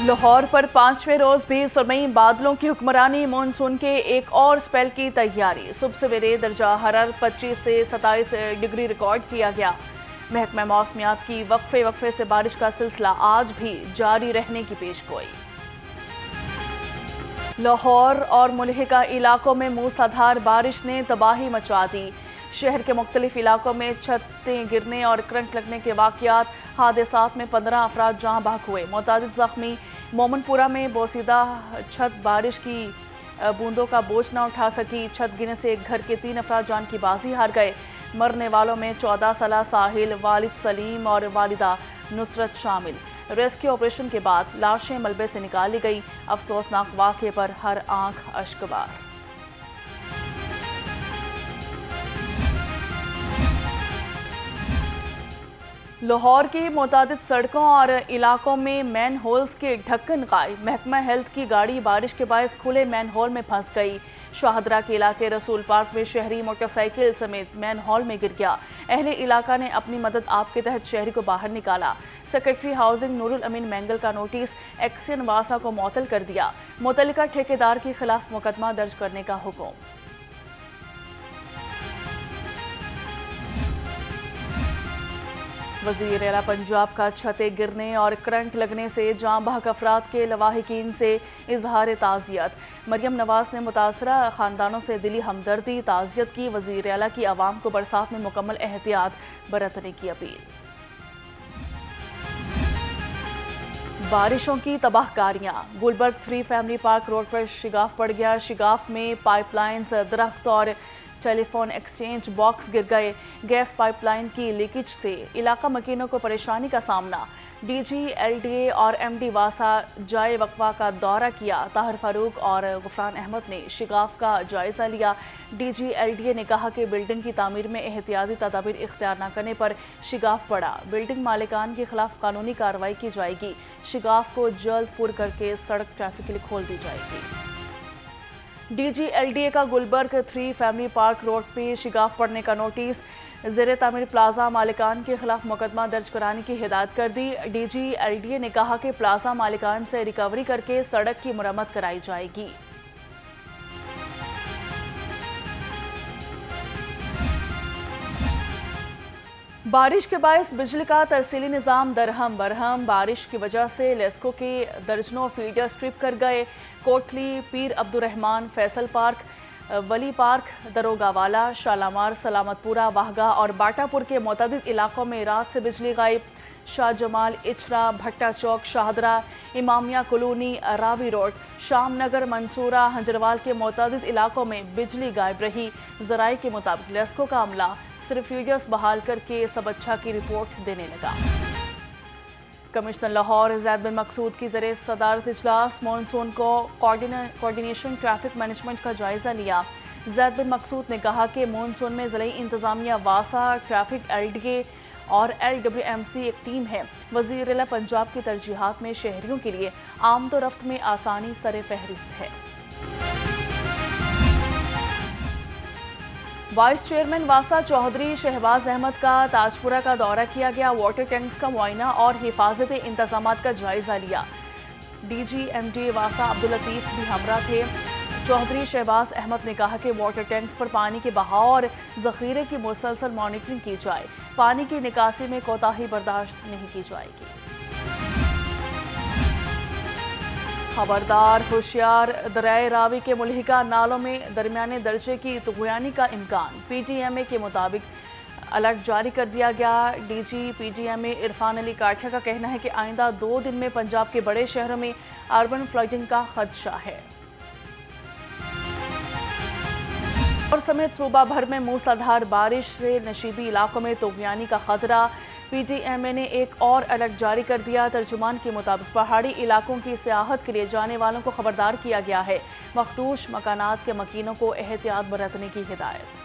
लाहौर पर 5वें रोज भी सुरमई बादलों की हुक्मरानी। मानसून के एक और स्पेल की तैयारी। सुबह सवेरे दर्जा हरारत 25 से 27 डिग्री रिकॉर्ड किया गया। महकमा मौसमियात की वक्फे से बारिश का सिलसिला आज भी जारी रहने की पेशगोई। लाहौर और मुल्हिका इलाकों में मूसलाधार बारिश ने तबाही मचा दी। शहर के मुख्तलिफ इलाकों में छतें गिरने और करंट लगने के वाक़यात। हादसात में 15 अफराद जहाँ बहक हुए, मुतादिद जख्मी। मोमनपुरा में बोसीदा छत बारिश की बूंदों का बोझ न उठा सकी। छत गिरने से एक घर के 3 अफराद जान की बाजी हार गए। मरने वालों में 14 साला साहिल, वालिद सलीम और वालिदा नुसरत शामिल। रेस्क्यू ऑपरेशन के बाद लाशें मलबे से निकाली गई। अफसोसनाक वाक़े पर हर आंख अश्कबार। लाहौर की मुतादिद सड़कों और इलाकों में मैन होल्स के ढक्कन गायब। महकमा हेल्थ की गाड़ी बारिश के बायस खुले मैन होल में फंस गई। शाहदरा के इलाके रसूल पार्क में शहरी मोटरसाइकिल समेत मैन होल में गिर गया। अहले इलाका ने अपनी मदद आप के तहत शहरी को बाहर निकाला। सेक्रेटरी हाउसिंग नूरुल अमीन मैंगल का नोटिस एक्सियन वासा को मुअत्तल कर दिया। मुतल्लिका ठेकेदार के खिलाफ मुकदमा दर्ज करने का हुक्म। वज़ीर आला पंजाब का छतें गिरने और करंट लगने से जाँ बहक अफराद के लवाहिकीन से इजहार ताज़ियत। मरियम नवाज ने मुतासरा ख़ानदानों से दिली हमदर्दी ताज़ियत की। वज़ीर आला की आवाम को बरसात में मुकम्मल एहतियात बरतने की अपील। बारिशों की तबाहकारियाँ। गुलबर्ग 3 फैमिली पार्क रोड पर शिगाफ पड़ गया। शिगाफ में पाइपलाइंस, दरख्त और टेलीफोन एक्सचेंज बॉक्स गिर गए। गैस पाइपलाइन की लीकेज से इलाका मकीनों को परेशानी का सामना। डीजी एलडीए और एमडी वासा जाए वक्फा का दौरा किया। ताहिर फारूक और गुफरान अहमद ने शिगाफ का जायजा लिया। डीजी एलडीए ने कहा कि बिल्डिंग की तामीर में एहतियाती तदाबीर इख्तियार न करने पर शिगाफ पड़ा। बिल्डिंग मालिकान के खिलाफ कानूनी कार्रवाई की जाएगी। शिगाफ को जल्द पुर करके सड़क ट्रैफिक के लिए खोल दी जाएगी। डीजी एलडीए का गुलबर्ग 3 फैमिली पार्क रोड पे शिगाफ पड़ने का नोटिस। ज़ेरे तामीर प्लाजा मालिकान के खिलाफ मुकदमा दर्ज कराने की हिदायत कर दी। डीजी एलडीए ने कहा कि प्लाजा मालिकान से रिकवरी करके सड़क की मुरम्मत कराई जाएगी। बारिश के बायस बिजली का तरसीली निज़ाम दरहम बरहम। बारिश की वजह से लेस्को के दर्जनों फीडर स्ट्रिप कर गए। कोटली, पीर अब्दुर्रहमान, फैसल पार्क, वली पार्क, दरोगावाला, शालामार, सलामतपुरा, वाहगा और बाटापुर के मुतअद्दिद इलाकों में रात से बिजली गायब। शाह जमाल, इचरा, भट्टा चौक, शाहदरा, इमामिया कॉलोनी, रावी रोड, शाम नगर, मंसूरा, हंजरवाल के मुतअद्दिद इलाकों में बिजली गायब रही। ज़राए के मुताबिक लेस्को का अमला सिर्फ फीडर्स बहाल करके सब अच्छा की रिपोर्ट देने लगा। कमिश्नर लाहौर ज़ैद बिन मकसूद की ज़रिए सदारत इजलास। मानसून को कोऑर्डिनेशन ट्रैफिक मैनेजमेंट का जायजा लिया। ज़ैद बिन मकसूद ने कहा कि मानसून में ज़िला इंतज़ामिया, वासा, ट्रैफिक एलडीए और LWMC एक टीम है। वज़ीर आला पंजाब की तरजीहात में शहरियों के लिए आमदोरफ्त में आसानी सरे फहरिस्त है। वाइस चेयरमैन वासा चौधरी शहबाज अहमद का ताजपुरा का दौरा किया गया। वाटर टैंक्स का मुआयना और हिफाजती इंतजामात का जायजा लिया। डीजी MD वासा अब्दुल लतीफ भी हमरा थे। चौधरी शहबाज अहमद ने कहा कि वाटर टैंक्स पर पानी के बहाव और ज़ख़ीरे की मुसलसल मॉनिटरिंग की जाए। पानी की निकासी में कोताही बर्दाश्त नहीं की जाएगी। खबरदार, होशियार, दरियाए रावी के मुल्हिका नालों में दरमियाने दर्जे की तुग़यानी का इम्कान। PTMA के मुताबिक अलर्ट जारी कर दिया गया। डीजी PTMA इरफान अली काठिया का कहना है कि आइंदा 2 दिन में पंजाब के बड़े शहरों में अर्बन फ्लडिंग का खदशा है। और समेत सूबा भर में मूसलाधार बारिश से नशीबी इलाकों में तुग़यानी का खतरा। PTMA ने एक और अलर्ट जारी कर दिया। तर्जुमान के मुताबिक पहाड़ी इलाकों की सियाहत के लिए जाने वालों को खबरदार किया गया है। मखदूश मकानात के मकीनों को एहतियात बरतने की हिदायत।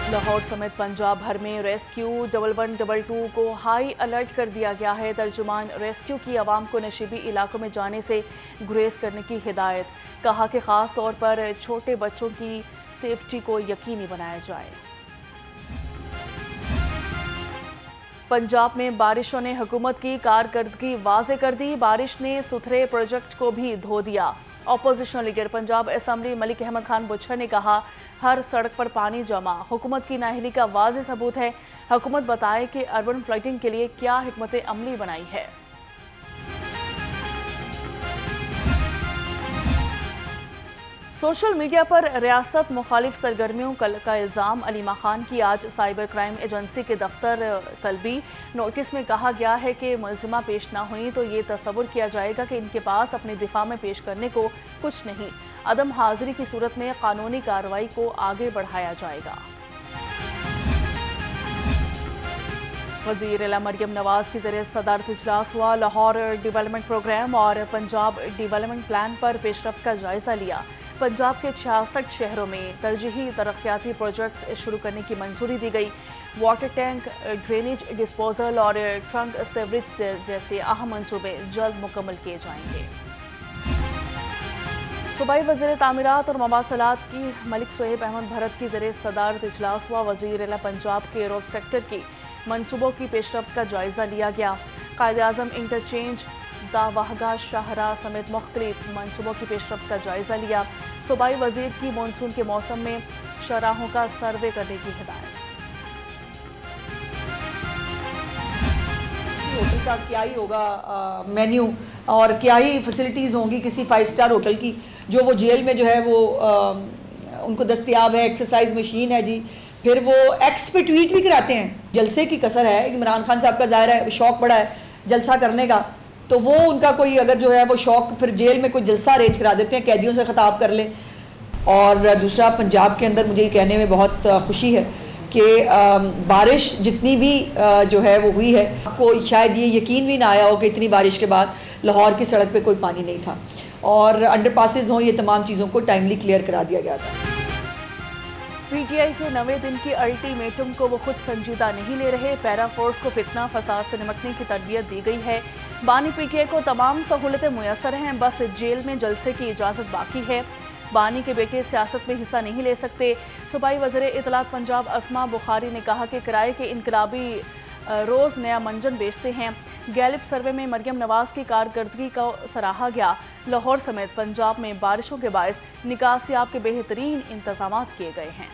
लाहौर समेत पंजाब भर में रेस्क्यू 1112 को हाई अलर्ट कर दिया गया है। तर्जुमान रेस्क्यू की आवाम को नशीबी इलाकों में जाने से गुरेज करने की हिदायत। कहा कि ख़ास तौर पर छोटे बच्चों की सेफ्टी को यकीनी बनाया जाए। पंजाब में बारिशों ने हुकूमत की कारकर्दगी वाज़े कर दी। बारिश ने सुथरे प्रोजेक्ट को भी धो दिया। Opposition leader Punjab assembly Malik Ahmad Khan Buchhar ने कहा, हर सड़क पर पानी जमा हुकूमत की नाअहली का वाज़े सबूत है। हुकूमत बताए कि अर्बन फ्लडिंग के लिए क्या हिकमत अमली बनाई है। सोशल मीडिया पर रियासत मुखालिफ सरगर्मियों का इल्ज़ाम। अलीमा खान की आज साइबर क्राइम एजेंसी के दफ्तर तलबी। नोटिस में कहा गया है कि मुलजिमा पेश ना हुई तो ये तस्वुर किया जाएगा कि इनके पास अपने दिफा में पेश करने को कुछ नहीं। अदम हाजिरी की सूरत में कानूनी कार्रवाई को आगे बढ़ाया जाएगा। वज़ीर आला मरियम नवाज की ज़रिए सदारत इजलास हुआ। लाहौर डेवलपमेंट प्रोग्राम और पंजाब डेवलपमेंट प्लान पर पेशरफ्त का जायजा लिया। पंजाब के 66 शहरों में तरजीही तरक्याती प्रोजेक्ट्स शुरू करने की मंजूरी दी गई। वाटर टैंक, ड्रेनेज डिस्पोजल और ट्रंक सेवरेज जैसे अहम मंसूबे जल्द मुकम्मल किए जाएंगे। सूबाई वज़ीर तामीरात और मवासलात की मलिक सुहेब अहमद भरत की ज़रिए सदारत इजलास हुआ। वज़ीर आला पंजाब के रोड सेक्टर की मंसूबों की पेशरफ्त का जायजा लिया गया। कायद-ए-आज़म इंटरचेंज, दावाहगा शाहरा समेत मुख्तलिफ मंसूबों की पेशरफ्त का जायजा लिया। सूबाई वज़ीर की मानसून के मौसम में शराहों का सर्वे करने की हिदायत। होटल का क्या ही होगा मेन्यू और क्या ही फैसिलिटीज़ होंगी किसी 5 स्टार होटल की, जो वो जेल में जो है वो उनको दस्तयाब है। एक्सरसाइज मशीन है जी, फिर वो एक्स पे ट्वीट भी कराते हैं। जलसे की कसर है। इमरान खान साहब का ज़ाहिर है शौक़ बड़ा है जलसा करने का, तो वो उनका कोई अगर जो है वो शौक़ फिर जेल में कोई जलसा अरेंज करा देते हैं, कैदियों से ख़िताब कर लें। और दूसरा, पंजाब के अंदर मुझे ये कहने में बहुत खुशी है कि बारिश जितनी भी जो है वो हुई है, आपको शायद ये यकीन भी ना आया हो कि इतनी बारिश के बाद लाहौर की सड़क पे कोई पानी नहीं था और अंडरपासेस हों, ये तमाम चीज़ों को टाइमली क्लियर करा दिया गया था। पीटीआई के 9वें दिन की अल्टीमेटम को वो खुद संजीदा नहीं ले रहे। पैरा फोर्स को फितना फसाद से निपटने की तरबियत दी गई है। बानी पीटीआई को तमाम सहूलतें मुयसर हैं, बस जेल में जलसे की इजाज़त बाकी है। बानी के बेटे सियासत में हिस्सा नहीं ले सकते। सूबाई वज़ीर इत्तलात पंजाब अस्मा बुखारी ने कहा कि किराए के इनकलाबी रोज़ नया मंजन बेचते हैं। गैलिप सर्वे में मरियम नवाज की कारकर्दगी को सराहा गया। लाहौर समेत पंजाब में बारिशों के बायस निकासियाब के बेहतरीन इंतजाम किए गए हैं।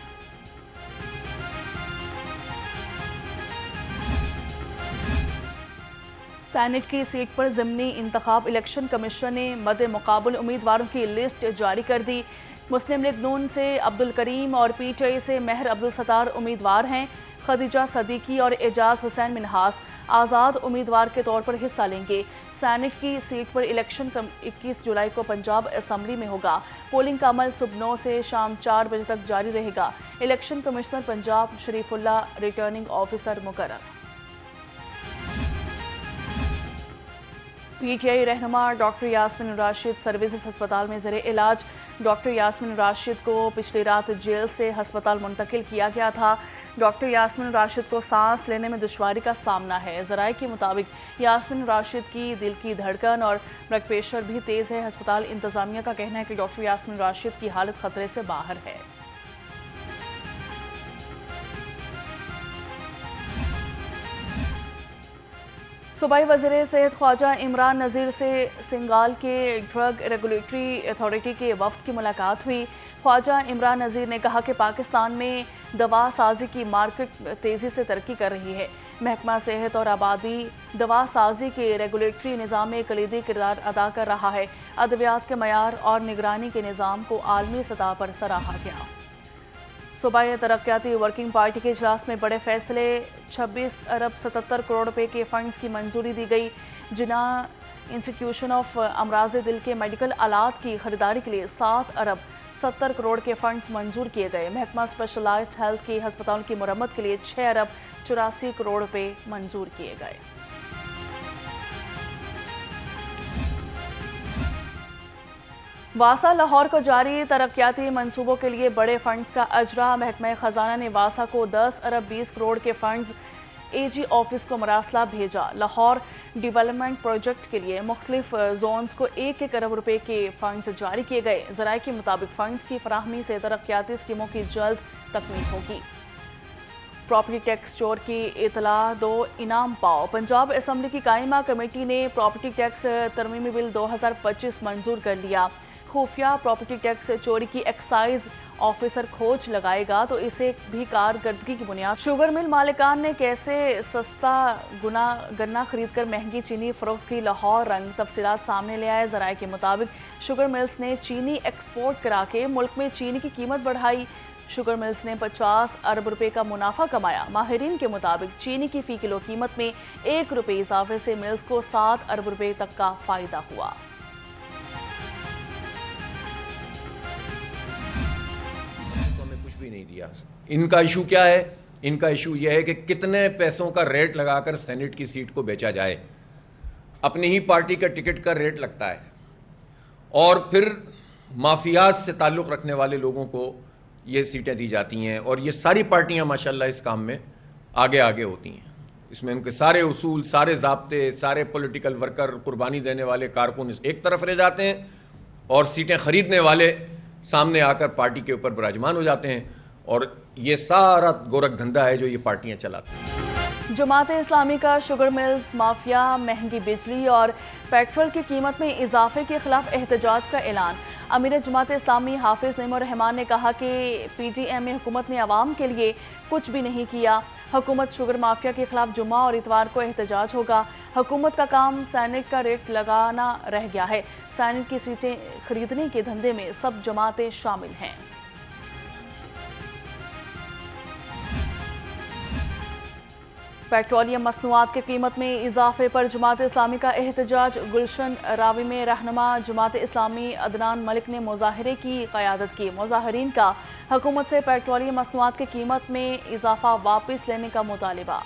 सैनेट की सीट पर ज़िमनी इंतखाब इलेक्शन कमीशन ने मद्दे मुकाबल उम्मीदवारों की लिस्ट जारी कर दी। मुस्लिम लीग नून से अब्दुल करीम और पीटीआई से महर अब्दुल सत्तार उम्मीदवार हैं। खदीजा सदीकी और एजाज हुसैन मिनहास आज़ाद उम्मीदवार के तौर पर हिस्सा लेंगे। सैनेट की सीट पर इलेक्शन 21 जुलाई को पंजाब असेंबली में होगा। पोलिंग का अमल सुबह 9 से शाम 4 बजे तक जारी रहेगा। Election commissioner Punjab Sharifullah returning officer मुकर्रर। पीटीआई रहनुमा डॉक्टर यास्मीन राशिद सर्विसेज अस्पताल में ज़रिए इलाज। डॉक्टर यास्मीन राशिद को पिछली रात जेल से अस्पताल मुंतकिल किया गया था। डॉक्टर यास्मीन राशिद को सांस लेने में दुश्वारी का सामना है। ज़राए के मुताबिक यास्मीन राशिद की दिल की धड़कन और ब्लड प्रेशर भी तेज़ है। अस्पताल इंतज़ामिया का कहना है कि डॉक्टर यास्मीन राशिद की हालत खतरे से बाहर है। सूबाई वज़ीर सेहत ख्वाजा इमरान नज़ीर से सिंगाल के ड्रग रेगुलेटरी अथॉरिटी के वफ़द की मुलाकात हुई। ख्वाजा इमरान नज़ीर ने कहा कि पाकिस्तान में दवा साजी की मार्केट तेज़ी से तरक्की कर रही है। महकमा सेहत और आबादी दवा साजी के रेगुलेटरी निज़ाम में कलीदी किरदार अदा कर रहा है। अद्वियात के मयार और निगरानी के निज़ाम को आलमी सतह पर सराहा गया। सूबाई तरक्याती वर्किंग पार्टी के इजलास में बड़े फैसले। 26 अरब 77 करोड़ रुपए के फंड्स की मंजूरी दी गई। जिना इंस्टीट्यूशन ऑफ अमराज दिल के मेडिकल आलात की खरीदारी के लिए 7 अरब 70 करोड़ के फंड्स मंजूर किए गए। महकमा स्पेशलाइज्ड हेल्थ के अस्पताल की मरम्मत के लिए 6 अरब 84 करोड़ रुपए मंजूर किए गए। वासा लाहौर को जारी तरक्याती मंसूबों के लिए बड़े फंड्स का अजरा। महकमा खजाना ने वासा को 10 अरब 20 करोड़ के फंड्स एजी ऑफिस को मरासला भेजा। लाहौर डेवलपमेंट प्रोजेक्ट के लिए मुख्तलिफ जोन्स को 1-1 अरब रुपए के फंड्स जारी किए गए। ज़राए के मुताबिक फंड्स की फराहमी से तरक्याती स्कीमों की जल्द तकमील होगी। प्रॉपर्टी टैक्स चोर की इतला दो इनाम पाओ। पंजाब असम्बली की कायमा कमेटी ने प्रॉपर्टी टैक्स तरमीमी बिल 2025 मंजूर कर लिया। खुफिया प्रॉपर्टी टैक्स चोरी की एक्साइज ऑफिसर खोज लगाएगा तो इसे भी कारकर्दगी की बुनियाद। शुगर मिल मालिकान ने कैसे सस्ता गन्ना खरीद कर महंगी चीनी फरोख्त की, लाहौर रंग तफसीलात सामने ले आए। ज़राए के मुताबिक शुगर मिल्स ने चीनी एक्सपोर्ट करा के मुल्क में चीनी की कीमत बढ़ाई। शुगर मिल्स ने 50 अरब रुपए का मुनाफा कमाया। माहिरीन के मुताबिक चीनी की फ़ी किलो कीमत में 1 रुपये इजाफे से मिल्स को 7 अरब रुपए तक का फ़ायदा हुआ। कुछ भी नहीं दिया। इनका इशू क्या है? इनका इशू यह है कि कितने पैसों का रेट लगाकर सेनेट की सीट को बेचा जाए। अपनी ही पार्टी का टिकट का रेट लगता है और फिर माफियाज से ताल्लुक़ रखने वाले लोगों को ये सीटें दी जाती हैं और ये सारी पार्टियां माशाल्लाह इस काम में आगे आगे होती हैं। इसमें उनके सारे उसूल, सारे ज़ाब्ते, सारे पॉलिटिकल वर्कर, कुर्बानी देने वाले कारकुन एक तरफ रह जाते हैं और सीटें खरीदने वाले सामने आकर पार्टी के ऊपर विराजमान हो जाते हैं और ये सारा गोरख धंधा है जो ये पार्टियां चलाती हैं। जमात इस्लामी का शुगर मिल्स माफिया, महंगी बिजली और पेट्रोल की कीमत में इजाफे के खिलाफ एहतजाज का ऐलान। अमीर जमात इस्लामी हाफिज नईमुर रहमान ने कहा कि PDM हुकूमत ने आवाम के लिए कुछ भी नहीं किया। हुकूमत शुगर माफिया के खिलाफ जुम्मा और इतवार को एहतजाज होगा। हुकूमत का काम सैनेट का रेट लगाना रह गया है। सैनेट की सीटें खरीदने के धंधे में सब जमातें शामिल हैं। पेट्रोलियम मसनूआत की कीमत में इजाफे पर जमात इस्लामी का एहतजाज। गुलशन रावी में रहनुमा जमात इस्लामी अदनान मलिक ने मुजाहरे की क़यादत की। मुजाहरीन का हुकूमत से पेट्रोलियम मसनूआत की कीमत में इजाफा वापस लेने का मुतालिबा।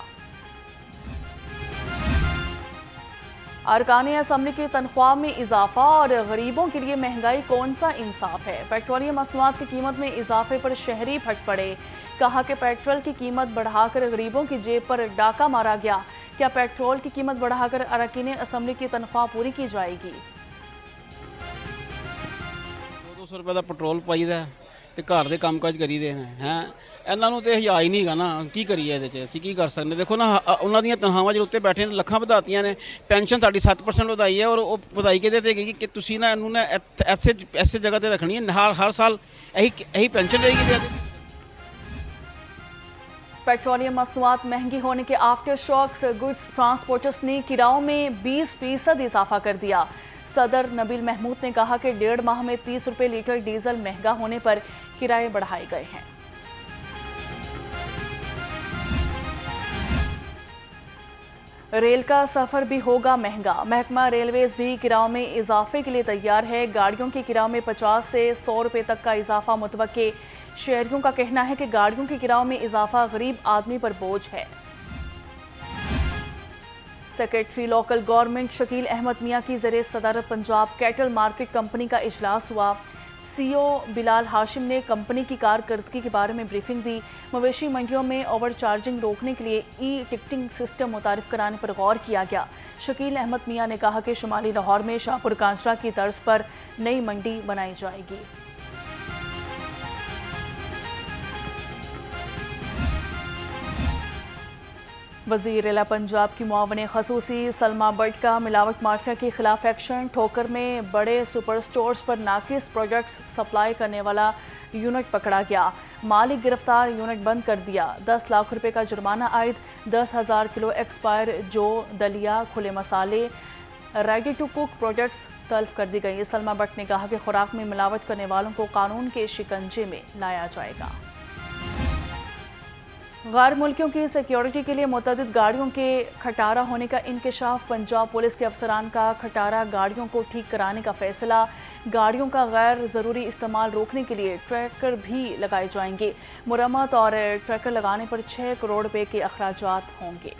अरकान असम्बली की तनख्वाह में इजाफा और गरीबों के लिए महंगाई कौन सा इंसाफ है? पेट्रोलियम मसनूआत की कीमत में इजाफे पर शहरी फट पड़े। कहा कि पेट्रोल की कीमत बढ़ाकर गरीबों की जेब पर डाका मारा गया। क्या पेट्रोल की कीमत बढ़ाकर अरकान असम्बली की तनख्वाह पूरी की जाएगी? 200 रुपये का पेट्रोल पाईदा ਤੇ ਘਰ ਦੇ ਕੰਮਕਾਜ ਕਰੀਦੇ ਨੇ ਹੈ ਇਹਨਾਂ ਨੂੰ ਤੇ ਹਿਆ ਹੀ ਨਹੀਂਗਾ ਨਾ ਕੀ ਕਰੀਏ ਇਹਦੇ 'ਚ ਅਸੀਂ ਕੀ ਕਰ ਸਕਦੇ ਦੇਖੋ ਨਾ ਉਹਨਾਂ ਦੀਆਂ ਤਨਖਾਹਾਂ ਜਿਹੜੇ ਉੱਤੇ ਬੈਠੇ ਨੇ ਲੱਖਾਂ ਵਧਾਤੀਆਂ ਨੇ ਪੈਨਸ਼ਨ ਸਾਡੀ 7% ਵਧਾਈ ਹੈ ਔਰ ਉਹ ਵਧਾਈ ਕਿਹਦੇ ਤੇ ਗਈ ਕਿ ਤੁਸੀਂ ਨਾ ਇਹਨੂੰ ਨਾ ਐਸੇ ਜਗ੍ਹਾ ਤੇ ਰੱਖਣੀ ਹੈ ਹਰ ਸਾਲ ਇਹੀ ਪੈਨਸ਼ਨ रहेगी। पेट्रोलियम मसनूआत महंगी होने के आफ्टर शॉक्स गुड्स ट्रांसपोर्टर्स ने किराओं में 20% इजाफा कर दिया। सदर नबील महमूद ने कहा कि 1.5 माह में 30 रुपये लीटर डीजल महंगा होने पर किराए बढ़ाए गए हैं। रेल का सफर भी होगा महंगा। महकमा रेलवेज भी किराओं में इजाफे के लिए तैयार है। गाड़ियों के किराए में 50 से 100 रुपये तक का इजाफा मुतवक्के। शहरियों का कहना है कि गाड़ियों के किराए में इजाफा गरीब आदमी पर बोझ है। Secretary local government Shakeel Ahmad Mian की ज़रिए सदारत पंजाब कैटल मार्केट कंपनी का इजलास हुआ। CEO बिलाल हाशिम ने कंपनी की कारकर्दगी के बारे में ब्रीफिंग दी। मवेशी मंडियों में ओवर चार्जिंग रोकने के लिए टिकटिंग सिस्टम मुतारिफ कराने पर गौर किया गया। शकील अहमद मियां ने कहा कि शुमाली लाहौर में शाहपुर कांचरा की तर्ज पर नई मंडी बनाई जाएगी। वज़ीर-ए-आला पंजाब की मुआवन खसूसी सलमा बट का मिलावट माफिया के खिलाफ एक्शन। ठोकर में बड़े सुपर स्टोर्स पर नाकिस प्रोडक्ट्स सप्लाई करने वाला यूनिट पकड़ा गया। मालिक गिरफ्तार, यूनिट बंद कर दिया। 10 लाख रुपए का जुर्माना आयद। 10,000 किलो एक्सपायर जो दलिया, खुले मसाले, रेडी टू कुक प्रोडक्ट्स तल्फ कर दी गई। सलमा बट ने कहा कि खुराक में मिलावट करने वालों को कानून के शिकंजे में लाया जाएगा। गैर मुल्कियों की सिक्योरिटी के लिए मुतअद्दिद गाड़ियों के खटारा होने का इंकशाफ। पंजाब पुलिस के अफसरान का खटारा गाड़ियों को ठीक कराने का फैसला। गाड़ियों का गैर ज़रूरी इस्तेमाल रोकने के लिए ट्रैकर भी लगाए जाएंगे। मुरम्मत और ट्रैकर लगाने पर 6 करोड़ रुपए के अखराजात होंगे।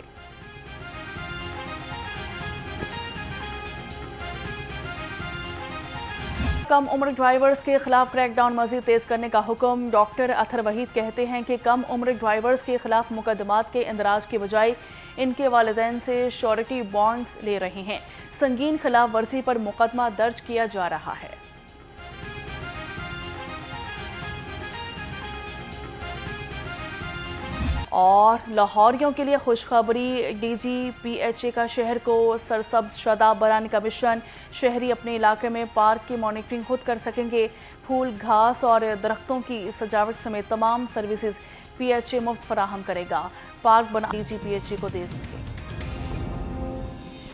कम उम्र ड्राइवर्स के खिलाफ क्रैकडाउन मजीद तेज करने का हुक्म। डॉक्टर अथर वहीद कहते हैं कि कम उम्र ड्राइवर्स के खिलाफ मुकदमात के इंदराज के बजाय इनके वालिदैन से श्योरिटी बॉन्ड्स ले रहे हैं। संगीन खिलाफ वर्जी पर मुकदमा दर्ज किया जा रहा है। اور لاہوریوں کے لیے خوشخبری، DGPHA کا شہر کو سرسبز شاداب بنانے کا مشن، شہری اپنے علاقے میں پارک کی مانیٹرنگ خود کر سکیں گے، پھول، گھاس اور درختوں کی سجاوٹ سمیت تمام سروسز PHA مفت فراہم کرے گا، پارک بنا DGPHA کو دے دیں گے۔